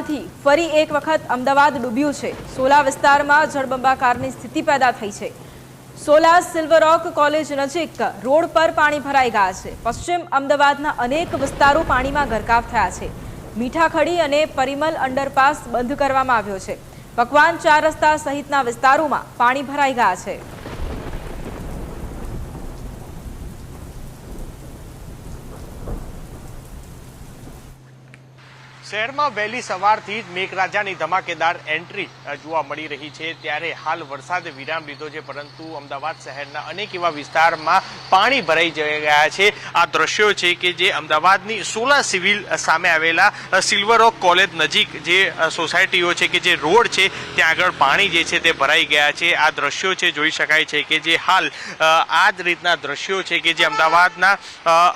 વરસાદથી ફરી એક વખત અમદાવાદ ડૂબ્યું છે। સોલા વિસ્તારમાં જળબંબાકારની સ્થિતિ પેદા થઈ છે। સોલા સિલ્વર રોક કોલેજ નજીક રોડ પર પાણી ભરાઈ ગયા છે। પશ્ચિમ અમદાવાદના અનેક વિસ્તારો પાણીમાં ગરકાવ થયા છે। મીઠાખડી અને પરિમલ અંડરપાસ બંધ કરવામાં આવ્યો છે। પકવાન 4 રસ્તા સહિતના વિસ્તારોમાં પાણી ભરાઈ ગયા છે। શહેરમાં વહેલી સવારથી જ મેઘરાજાની ધમાકેદાર એન્ટ્રી જોવા મળી રહી છે। ત્યારે હાલ વરસાદે વિરામ લીધો છે, પરંતુ અમદાવાદ શહેરના અનેક એવા વિસ્તારમાં પાણી ભરાઈ ગયા છે। આ દ્રશ્યો છે કે જે અમદાવાદની સોલા સિવિલ સામે આવેલા સિલ્વર રોક કોલેજ નજીક જે સોસાયટીઓ છે કે જે રોડ છે ત્યાં આગળ પાણી જે છે તે ભરાઈ ગયા છે। આ દ્રશ્યો છે જોઈ શકાય છે કે જે હાલ આ જ રીતના દ્રશ્યો છે કે જે અમદાવાદના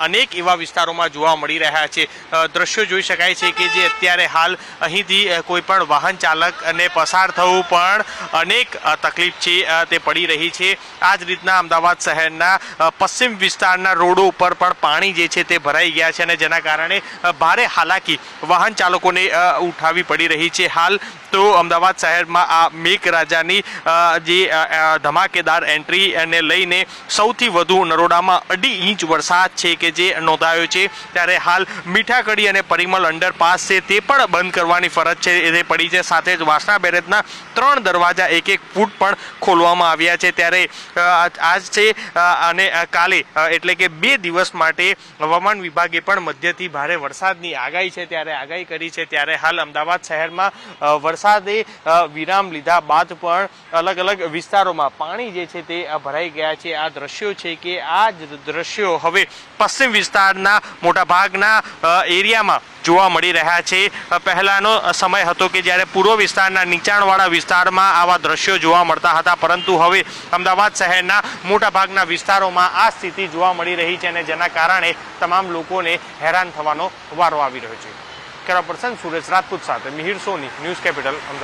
અનેક એવા વિસ્તારોમાં જોવા મળી રહ્યા છે। દ્રશ્યો જોઈ શકાય છે કે જે અત્યારે હાલ અહીંથી કોઈ પણ વાહન ચાલક અને પસાર થવું પણ અનેક તકલીફ છે તે પડી રહી છે। આ જ રીતના અમદાવાદ શહેરના પશ્ચિમ વિસ્તારના રોડો ઉપર પણ પાણી જે છે તે ભરાઈ ગયા છે અને જેના કારણે ભારે હાલાકી વાહન ચાલકોને ઉઠાવવી પડી રહી છે। હાલ તો અમદાવાદ શહેરમાં આ મેઘરાજાની જે ધમાકેદાર એન્ટ્રી અને લઈને સૌથી વધુ નરોડામાં 2.5 ઇંચ વરસાદ છે કે જે નોંધાયો છે। ત્યારે હાલ મીઠાખડી અને પરિમલ અંડરપાસ છે તે પણ બંધ કરવાની ફરજ છે એ પડી છે। સાથે જ વાસણા બેરેજના 3 દરવાજા 1-1 ફૂટ પણ ખોલવામાં આવ્યા છે। ત્યારે આજ છે અને કાલે એટલે કે 2 દિવસ માટે હવામાન વિભાગે પણ મધ્યથી ભારે વરસાદની આગાહી છે ત્યારે આગાહી કરી છે। ત્યારે હાલ અમદાવાદ શહેરમાં વરસાદે વિરામ લીધા બાદ પણ અલગ અલગ વિસ્તારોમાં પાણી જે છે તે ભરાઈ ગયા છે। આ દ્રશ્યો છે કે આ જ દ્રશ્યો હવે પશ્ચિમ વિસ્તારના મોટાભાગના એરિયામાં જોવા મળી રહ્યા છે। પહેલાનો સમય હતો કે જ્યારે પૂર્વ વિસ્તારના નીચાણવાળા વિસ્તારમાં આવા દ્રશ્યો જોવા મળતા હતા, પરંતુ હવે અમદાવાદ શહેરના મોટાભાગના વિસ્તારોમાં આ સ્થિતિ જોવા મળી રહી છે અને જેના કારણે તમામ લોકોને હેરાન થવાનો વારો આવી રહ્યો છે। કેમેરા પર્સન સુરેશ રાજપૂત સાથે મિહિર સોની, ન્યૂઝ કેપિટલ અમદાવાદ।